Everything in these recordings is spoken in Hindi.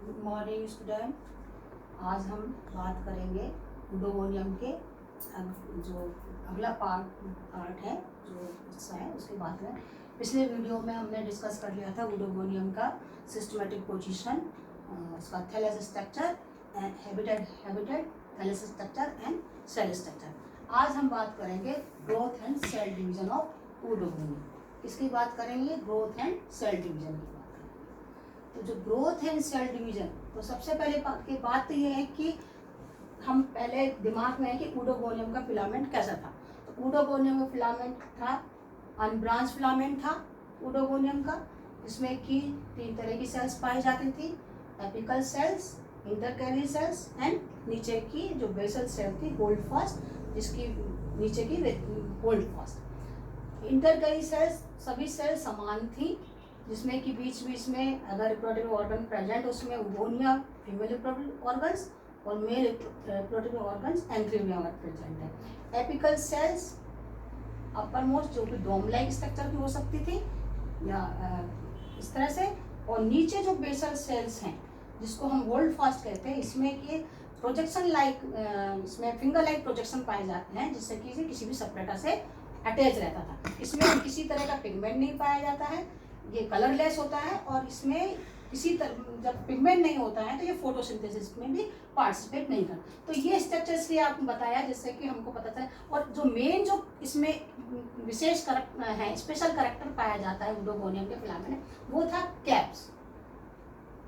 Good morning student. आज हम बात करेंगे उडोगोनियम के जो अगला पार्ट है, जो हिस्सा है उसकी बात करें। पिछले वीडियो में हमने डिस्कस कर लिया था उडोगोनियम का सिस्टमेटिक पोजीशन, उसका thallus structure and habitat thallus structure and cell structure. आज हम बात करेंगे growth and cell division of Oedogonium. किसकी बात करेंगे? ग्रोथ एंड सेल डिवीजन की बात। तो जो ग्रोथ एंड सेल डिवीजन, तो सबसे पहले की बात तो ये है कि हम पहले दिमाग में है कि उडोगोनियम का फिलामेंट कैसा था। तो उडोगोनियम का फिलामेंट था, अनब्रांच फिलामेंट था उडोगोनियम का, जिसमें कि 3 तरह की सेल्स पाई जाती थी, एपिकल सेल्स, इंटरकैरी सेल्स एंड नीचे की जो बेसल सेल थी होल्डफास्ट, जिसकी नीचे की होल्डफास्ट। इंटरकैरी सेल्स सभी सेल समान थी, जिसमें कि बीच बीच में अगर रिप्रोडक्टिव ऑर्गन प्रेजेंट उसमें ओवोनिया फीमेल रिप्रोडक्टिव ऑर्गन्स और मेल रिप्रोडक्टिव ऑर्गन्स एंथ्रीमिया में प्रेजेंट है। एपिकल सेल्स अपर मोस्ट जो कि डोम लाइक स्ट्रक्चर की हो सकती थी या इस तरह से, और नीचे जो बेसल सेल्स हैं जिसको हम होल्ड फास्ट कहते हैं, इसमें कि प्रोजेक्शन लाइक इसमें फिंगर लाइक प्रोजेक्शन पाए जाते हैं, जिससे कि किसी भी सेपरेटर से अटैच रहता था। इसमें किसी तरह का पिगमेंट नहीं पाया जाता है, ये कलरलेस होता है, और इसमें किसी तरह जब पिगमेंट नहीं होता है तो ये फोटोसिंथेसिस में भी पार्टिसिपेट नहीं करता। तो ये स्ट्रक्चर इसलिए आपको बताया जिससे कि हमको पता चले। और जो मेन जो इसमें विशेष है, स्पेशल कैरेक्टर पाया जाता है उडोगोनियम के फिलामेंट में, वो था कैप्स।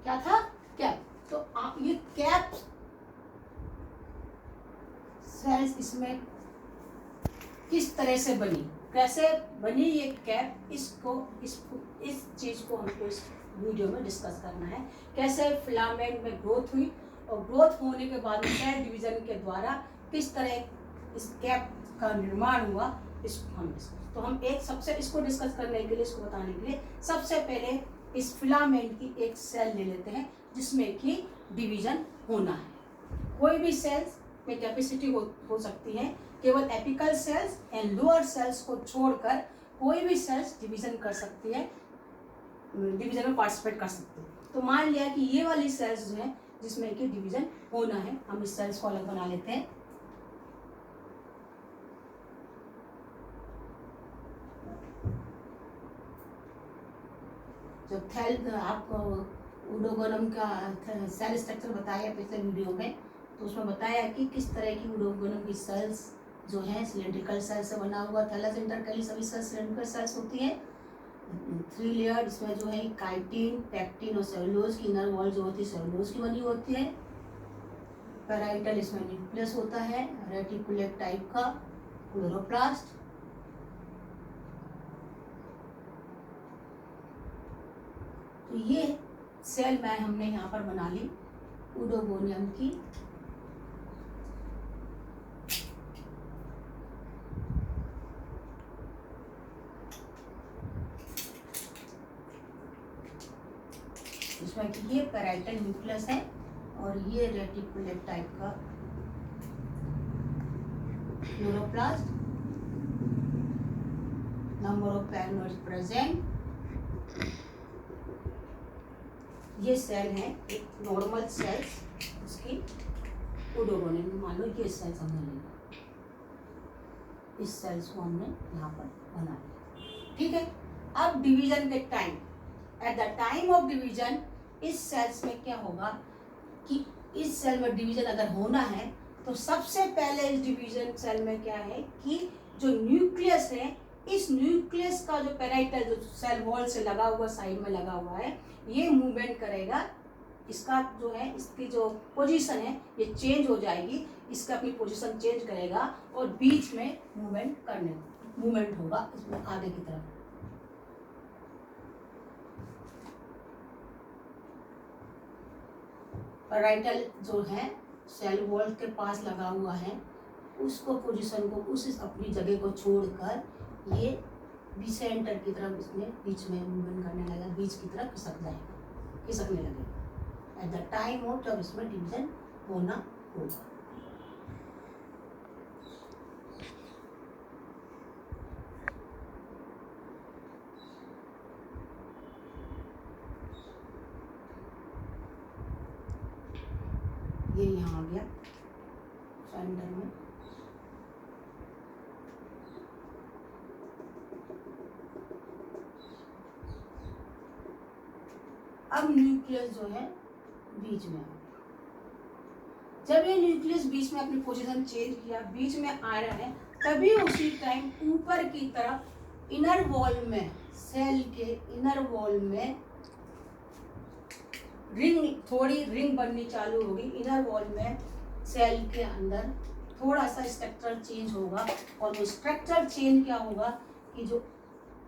क्या था? कैप। तो आप ये कैप सेल्स इसमें किस तरह से बनी, कैसे बनी ये कैप, इस चीज को हमको इस वीडियो में डिस्कस करना है। कैसे फिलामेंट में ग्रोथ हुई और ग्रोथ होने के बाद सेल डिवीजन के द्वारा किस तरह इस कैप का निर्माण हुआ, इसको हम तो हम एक सबसे इसको डिस्कस करने के लिए, इसको बताने के लिए सबसे पहले इस फिलामेंट की एक सेल ले लेते हैं जिसमें कि डिवीजन होना है। कोई भी सेल्स में कैपेसिटी हो सकती है, केवल apical cells and lower cells को छोड़कर कोई भी सेल्स डिवीजन कर सकती है, डिवीजन में पार्टिसिपेट कर सकती है। तो मान लिया कि ये वाली सेल्स जो है जिसमें कि डिवीजन होना है, हम इस सेल्स को अलग बना लेते हैं। जो आपको उडोगोनियम का सेल स्ट्रक्चर बताया पिछले वीडियो में, तो उसमें बताया कि किस तरह की उडोगोनियम की सेल्स जो है सिलेंड्रिकल सेल से बना हुआ, थैलेस इंटरकैली सभी सेल्स सिलेंड्रिकल सेल्स होती है। 3 लेयर इसमें जो है काइटिन, पैक्टिन और सेलुलोज की इनर वॉल जो होती है सेलुलोज की बनी होती है। पैराइटल इसमें न्यूक्लियस होता है रेटिकुलेट टाइप का, क्लोरोप्लास्ट। तो ये सेल मैं हमने यहाँ पर बना ली उडोगोनियम की। इसमें कि ये पैराइटल न्यूक्लियस है और ये रेटिकुलेट टाइप का chloroplast. Number of pyrenoids present. ये सेल है एक नॉर्मल सेल्स, उसकी उडोगोनियम में मान लो ये सेल्स हमने लिया, इस सेल्स को हमने यहाँ पर बना लिया। ठीक है। अब डिवीजन के time, at the time of division इस सेल्स में क्या होगा कि इस सेल में डिवीजन अगर होना है तो सबसे पहले इस डिवीजन सेल में क्या है कि जो न्यूक्लियस है, इस न्यूक्लियस का जो पैराइटल जो सेल वॉल से लगा हुआ, साइड में लगा हुआ है, ये मूवमेंट करेगा। इसका जो है, इसकी जो पोजीशन है ये चेंज हो जाएगी, इसका अपनी पोजीशन चेंज करेगा और बीच में मूवमेंट होगा इसमें आगे की तरफ। पैराइटल जो है सेल वॉल के पास लगा हुआ है, उसको पोजीशन को उस अपनी जगह को छोड़कर ये बी सेंटर की तरफ इसमें बीच में मूवमेंट करने लगेगा, बीच की तरफ खिसकने लगेगा एट द टाइम ऑफ जब इसमें डिवीजन होना होगा। ये यहाँ आ गया सेंटर में। अब न्यूक्लियस जो है बीच में आ गया। जब ये न्यूक्लियस बीच में अपनी पोजीशन चेंज किया, बीच में आ रहा है, तभी उसी टाइम ऊपर की तरफ इनर वॉल में, सेल के इनर वॉल में थोड़ी रिंग बननी चालू होगी। इनर वॉल में सेल के अंदर थोड़ा सा स्ट्रक्चर चेंज होगा, और वो स्ट्रक्चर चेंज क्या होगा कि जो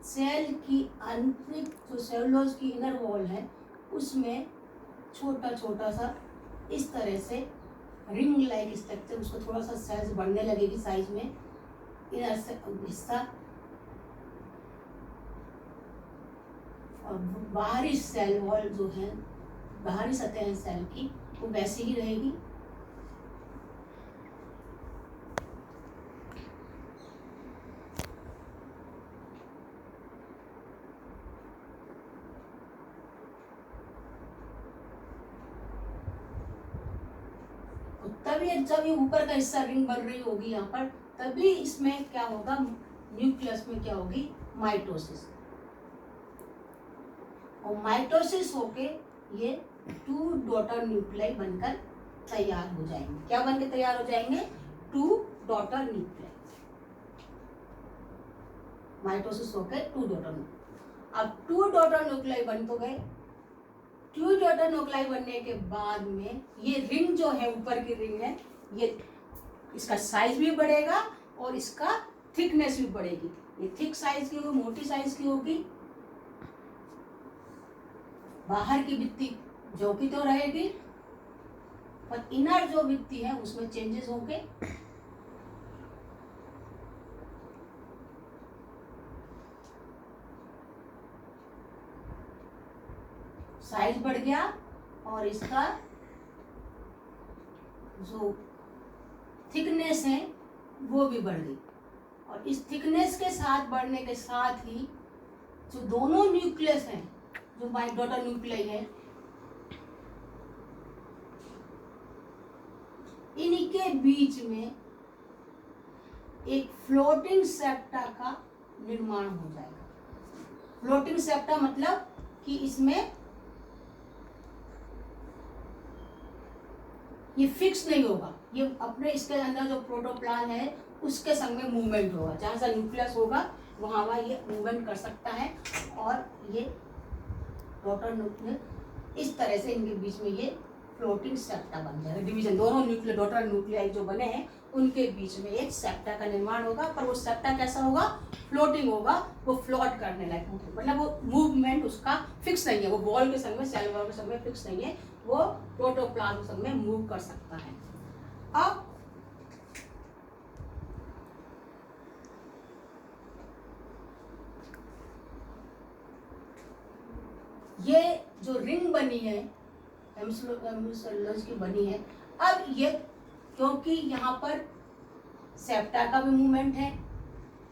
सेल की आंतरिक, जो सेलुलोज की इनर वॉल है, उसमें छोटा छोटा सा इस तरह से रिंग लाइक स्ट्रक्चर, उसको थोड़ा सा साइज बढ़ने लगेगी साइज में, इनर से हिस्सा, और बाहरी सेल वॉल जो है, बाहरी सतह है सेल की, वो वैसी ही रहेगी। तभी जब ये ऊपर का हिस्सा रिंग बन रही होगी यहाँ पर, तभी इसमें क्या होगा, न्यूक्लियस में क्या होगी, माइटोसिस। और माइटोसिस होके ये 2 डॉटर न्यूक्लियाई बनकर तैयार हो जाएंगे। क्या बनकर तैयार हो जाएंगे, 2 डॉटर न्यूक्लियाई। माइटोसिस होके 2 डॉटर। अब 2 डॉटर न्यूक्लियाई बन तो गए। 2 डॉटर न्यूक्लियाई बनने के बाद में ये रिंग जो है, ऊपर की रिंग है, ये इसका साइज भी बढ़ेगा और इसका थिकनेस भी बढ़ेगी। ये थिक साइज की होगी, मोटी साइज की होगी। बाहर की भित्ति जो की तो रहेगी, पर इनर जो भित्ति है उसमें चेंजेस होंगे। साइज बढ़ गया और इसका जो थिकनेस है वो भी बढ़ गई। और इस थिकनेस के साथ बढ़ने के साथ ही जो दोनों न्यूक्लियस हैं, जो डॉटर न्यूक्लियाई है, इनके बीच में एक फ्लोटिंग सेप्टा का निर्माण हो जाएगा। फ्लोटिंग सेप्टा मतलब कि इसमें ये फिक्स नहीं होगा, ये अपने इसके अंदर जो प्रोटोप्लाज्म है उसके संग में मूवमेंट होगा। जहाँ सा न्यूक्लियस होगा वहाँ ये मूवमेंट कर सकता है। और ये डॉटर न्यूक्लियस इस तरह से इनके बीच में ये फ्लोटिंग सेप्टा बन जाएगा। डिवीजन, दोनों न्यूक्लियर डॉटर न्यूक्लियाई जो बने हैं उनके बीच में एक सेप्टा का निर्माण होगा। पर वो सेप्टा कैसा होगा, फ्लोटिंग होगा, वो फ्लोट करने लायक, मतलब वो मूवमेंट उसका फिक्स नहीं है। वो वॉल के संग में, सेल वॉल के संग में फिक्स नहीं है, वो प्रोटोप्लाज्म संग में मूव कर सकता है। अब ये जो रिंग बनी है, हेमिसेलुलोज की बनी है, अब ये क्योंकि यहाँ पर सेप्टा का भी मूवमेंट है,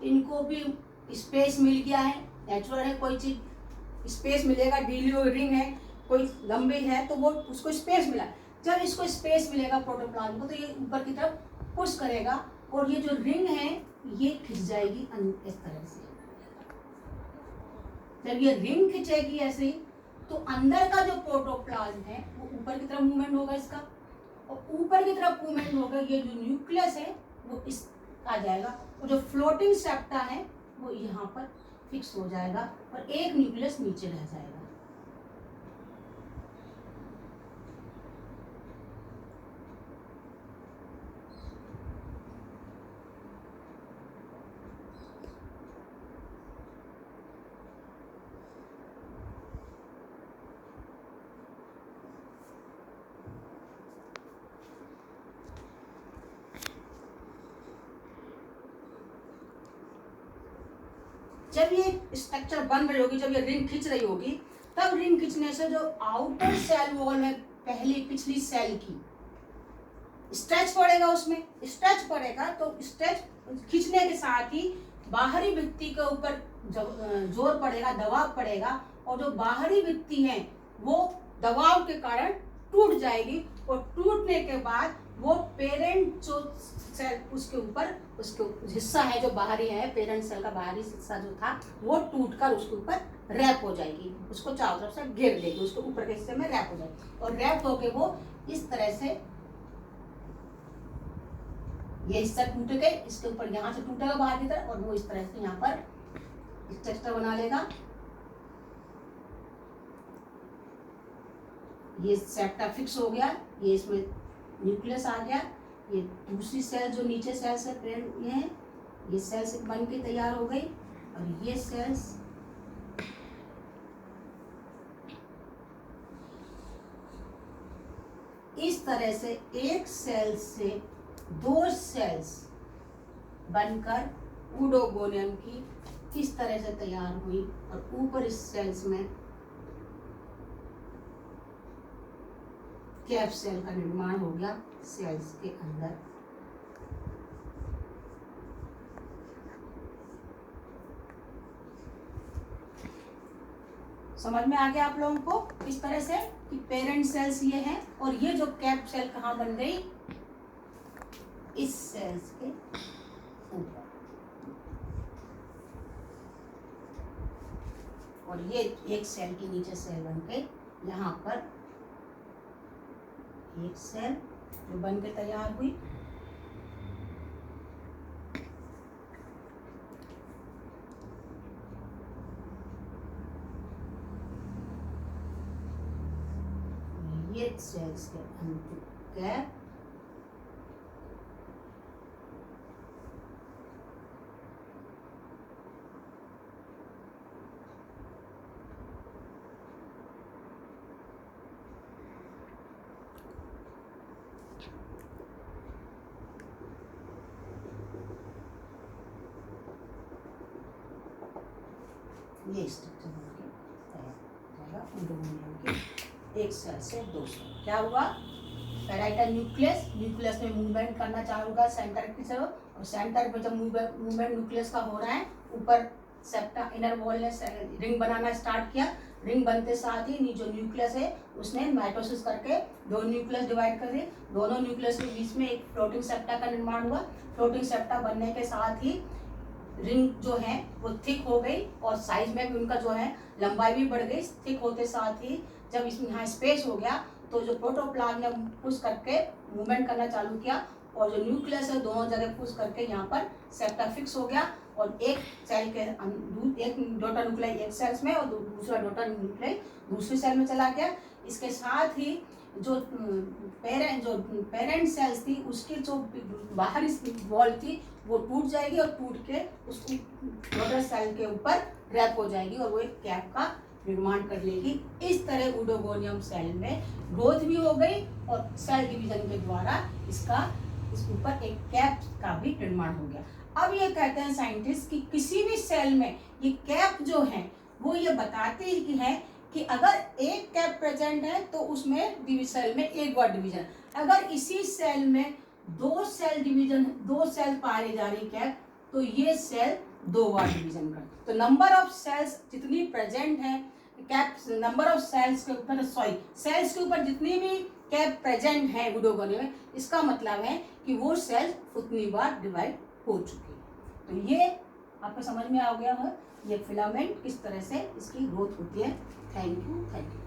इनको भी स्पेस मिल गया है, नेचुरल है, कोई चीज स्पेस मिलेगा। ढीली हुई रिंग है, कोई लंबी है तो वो उसको स्पेस मिला। जब इसको स्पेस मिलेगा प्रोटोप्लाज्म को, तो ये ऊपर की तरफ पुश करेगा और ये जो रिंग है ये खिंच जाएगी इस तरह से। जब ये रिंग खिंचेगी ऐसे ही, तो अंदर का जो प्रोटोप्लाज्म है वो ऊपर की तरफ मूवमेंट होगा इसका, और ऊपर की तरफ मूवमेंट होगा, ये जो न्यूक्लियस है वो इस आ जाएगा, और जो फ्लोटिंग सेप्टा है वो यहाँ पर फिक्स हो जाएगा और एक न्यूक्लियस नीचे रह जाएगा। जब ये स्ट्रक्चर बन रही होगी, जब ये रिंग खींच रही होगी, तब रिंग खींचने से जो आउटर सेल वॉल है पहली पिछली सेल की, स्ट्रेच पड़ेगा, उसमें स्ट्रेच पड़ेगा, तो स्ट्रेच खींचने के साथ ही बाहरी भित्ति के ऊपर जोर पड़ेगा, दबाव पड़ेगा, और जो बाहरी भित्ति है वो दबाव के कारण टूट जाएगी और टूटने के बाद वो पेरेंट जो सेल उसके ऊपर उसके हिस्सा है जो बाहरी है, पेरेंट सेल का बाहरी हिस्सा जो था वो टूटकर उसके ऊपर रैप हो जाएगी, उसको चारों तरफ से घेर देगी, उसके ऊपर के हिस्से में रैप हो जाएगी और रैप होके वो इस तरह से ये हिस्सा टूट गए, इसके ऊपर यहाँ से टूटेगा बाहर की तरफ और वो इस तरह से यहाँ पर स्ट्रक्चर बना लेगा। ये सेप्टा फिक्स हो गया, ये इसमें न्यूक्लियस आ गया, ये दूसरी सेल जो नीचे सेल से ये है, ये सेल्स बन के तैयार हो गई और ये सेल्स इस तरह से एक सेल से दो सेल्स बनकर यूडोगोनियम की इस तरह से तैयार हुई और ऊपर इस सेल्स में कैप सेल का निर्माण हो गया सेल्स के अंदर। समझ में आ गया आप लोगों को इस तरह से कि पेरेंट सेल्स ये हैं और ये जो कैप सेल कहाँ बन गई, इस सेल्स के ऊपर, और ये एक सेल के नीचे सेल बन के यहाँ पर एक सेल जो बन के तैयार हुई। ये सेल्स के अंदर कैप ये स्ट्रक्चर बनके तैयार हो जाएगा। एक सेल से दो सेल क्या हुआ, पैराइटल न्यूक्लियस, न्यूक्लियस में मूवमेंट करना चालू होगा सेंटर की तरफ और सेंटर में जब मूवमेंट न्यूक्लियस का हो रहा है, ऊपर सेप्टा इनर वॉल ने रिंग बनाना स्टार्ट किया, रिंग बनते साथ ही जो न्यूक्लियस है उसने माइटोसिस करके दो न्यूक्लियस डिवाइड कर दिए, दोनों न्यूक्लियस के बीच में एक फ्लोटिंग सेप्टा का निर्माण हुआ। फ्लोटिंग सेप्टा बनने के साथ ही रिंग जो है वो थिक हो गई और साइज में भी उनका जो है लंबाई भी बढ़ गई। थिक होते साथ ही जब इसमें यहाँ स्पेस हो गया तो जो प्रोटोप्लाज्म ने पुश करके मूवमेंट करना चालू किया और जो न्यूक्लियस है दोनों जगह पुश करके यहाँ पर सेप्टा फिक्स हो गया और एक सेल के एक डॉटर न्यूक्लियाई एक सेल्स में और दूसरा डॉटर न्यूक्लियाई दूसरी सेल में चला गया। इसके साथ ही जो पेरेंट सेल्स थी उसकी जो बाहरी वॉल थी वो टूट जाएगी और टूट के उसकी डॉटर सेल के ऊपर रैप हो जाएगी और वो एक कैप का निर्माण कर लेगी। इस तरह यूडोगोनियम सेल में ग्रोथ भी हो गई और सेल डिवीजन के द्वारा इसका इस ऊपर एक कैप का भी निर्माण हो गया। अब ये कहते हैं साइंटिस्ट कि किसी भी सेल में ये कैप जो है वो ये बताते ही है कि अगर एक कैप प्रेजेंट है तो उसमें सेल में एक बार डिवीजन, अगर इसी सेल में दो सेल पाए जा रही कैप तो ये सेल दो बार डिवीजन कर। तो नंबर ऑफ सेल्स जितनी प्रेजेंट है कैप, नंबर ऑफ सेल्स के ऊपर सेल्स के ऊपर जितनी भी कैप प्रेजेंट है यूडोगोनियम में, इसका मतलब है कि वो सेल उतनी बार डिवाइड हो चुकी है। तो ये आपको समझ में आ गया है ये फिलामेंट किस तरह से इसकी ग्रोथ होती है। Thank you.